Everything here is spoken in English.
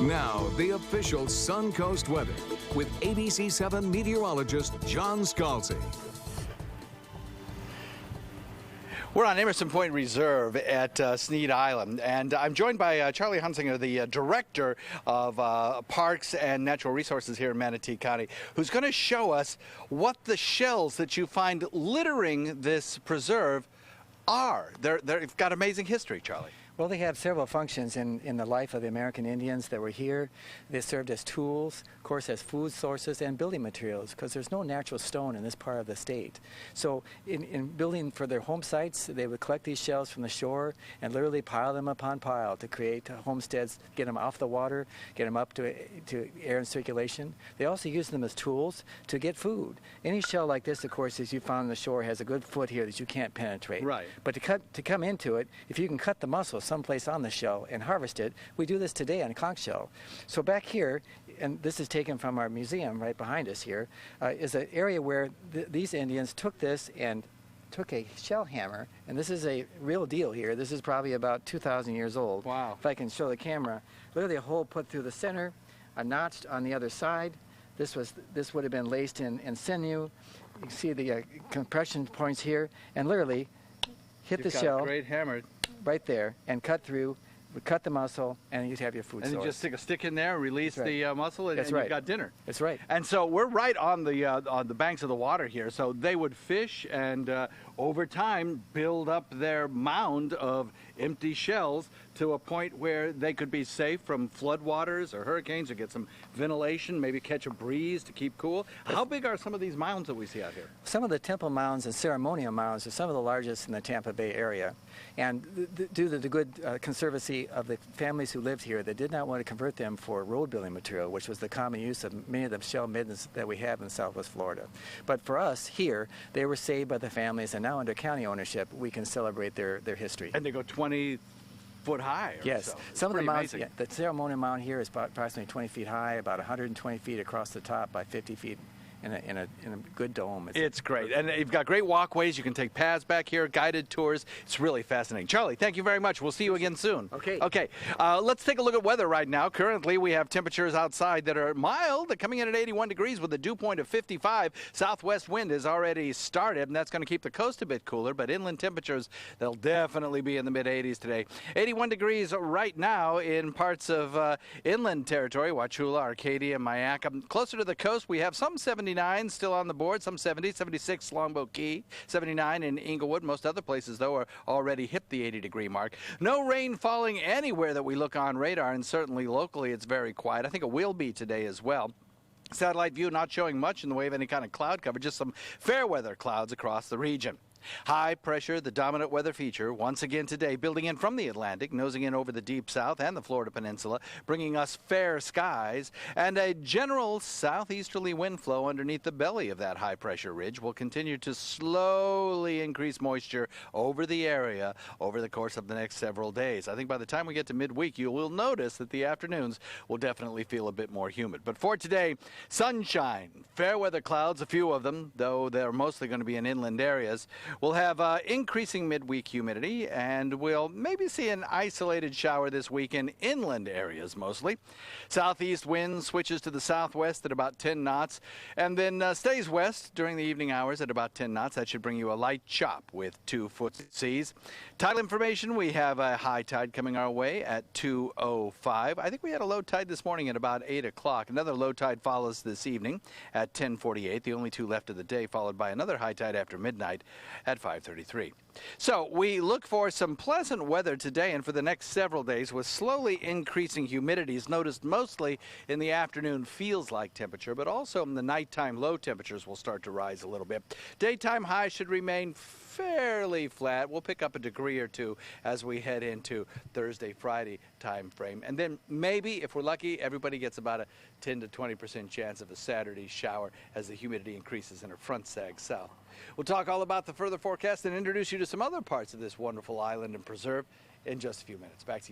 Now, the official Suncoast weather with ABC7 meteorologist John Scalzi. We're on Emerson Point Reserve at Sneed Island, and I'm joined by Charlie Hunsinger, the director of Parks and Natural Resources here in Manatee County, who's going to show us what the shells that you find littering this preserve are. They've got amazing history, Charlie. Well, they have several functions in the life of the American Indians that were here. They served as tools, of course, as food sources and building materials, because there's no natural stone in this part of the state. So in building for their home sites, they would collect these shells from the shore and literally pile them upon pile to create homesteads, get them off the water, get them up to air and circulation. They also use them as tools to get food. Any shell like this, of course, as you found on the shore, has a good foot here that you can't penetrate. Right. But to come into it, if you can cut the muscle someplace on the shell and harvest it, we do this today on conch shell. So back here, and this is taken from our museum right behind us here, is an area where these Indians took this and took a shell hammer, and this is a real deal here. This is probably about 2,000 years old. Wow. If I can show the camera, literally a hole put through the center, a notch on the other side. This would have been laced in sinew. You can see the compression points here, and literally hit the shell. Great hammer. Right there, and cut through, cut the muscle, and you have your food source. And you just stick a stick in there, release the muscle, and That's you've right. got dinner. That's right. And so we're right on the banks of the water here. So they would fish and over time build up their mound of empty shells to a point where they could be safe from floodwaters or hurricanes, or get some ventilation, maybe catch a breeze to keep cool. How big are some of these mounds that we see out here? Some of the temple mounds and ceremonial mounds are some of the largest in the Tampa Bay area. And due to the good conservancy of the families who lived here, they did not want to convert them for road building material, which was the common use of many of the shell middens that we have in Southwest Florida. But for us here, they were saved by the families, and now under county ownership, we can celebrate their history. And they go 20-foot high. Yes, so. Some of the mounds, the ceremonial mound here is about approximately 20 feet high, about 120 feet across the top by 50 feet in a good dome. It's great, and you've got great walkways. You can take paths back here, guided tours. It's really fascinating. Charlie, thank you very much. We'll see you again soon. Okay. Okay, let's take a look at weather right now. Currently, we have temperatures outside that are mild. They're coming in at 81 degrees with a dew point of 55. Southwest wind has already started, and that's going to keep the coast a bit cooler, but inland temperatures, they'll definitely be in the mid-80s today. 81 degrees right now in parts of inland territory, Wauchula, Arcadia, Mayaca. Closer to the coast, we have some 79 still on the board, some 70, 76 Longboat Key, 79 in Inglewood. Most other places, though, are already hit the 80-degree mark. No rain falling anywhere that we look on radar, and certainly locally it's very quiet. I think it will be today as well. Satellite view not showing much in the way of any kind of cloud cover, just some fair weather clouds across the region. High pressure, the dominant weather feature, once again today, building in from the Atlantic, nosing in over the deep south and the Florida Peninsula, bringing us fair skies, and a general southeasterly wind flow underneath the belly of that high pressure ridge will continue to slowly increase moisture over the area over the course of the next several days. I think by the time we get to midweek, you will notice that the afternoons will definitely feel a bit more humid. But for today, sunshine, fair weather clouds, a few of them, though they're mostly going to be in inland areas. We'll have increasing midweek humidity, and we'll maybe see an isolated shower this week in inland areas mostly. Southeast wind switches to the southwest at about 10 knots, and then stays west during the evening hours at about 10 knots. That should bring you a light chop with 2-foot seas. Tidal information, we have a high tide coming our way at 2:05. I think we had a low tide this morning at about 8 o'clock. Another low tide follows this evening at 10:48, the only two left of the day, followed by another high tide after midnight at 5:33. So we look for some pleasant weather today and for the next several days, with slowly increasing humidities noticed mostly in the afternoon feels-like temperature, but also in the nighttime low temperatures will start to rise a little bit. Daytime highs should remain fairly flat. We'll pick up a degree or two as we head into Thursday, Friday time frame. And then maybe, if we're lucky, everybody gets about a 10 to 20% chance of a Saturday shower as the humidity increases in a front sag south. We'll talk all about the further forecast and introduce you to some other parts of this wonderful island and preserve in just a few minutes. Back to you.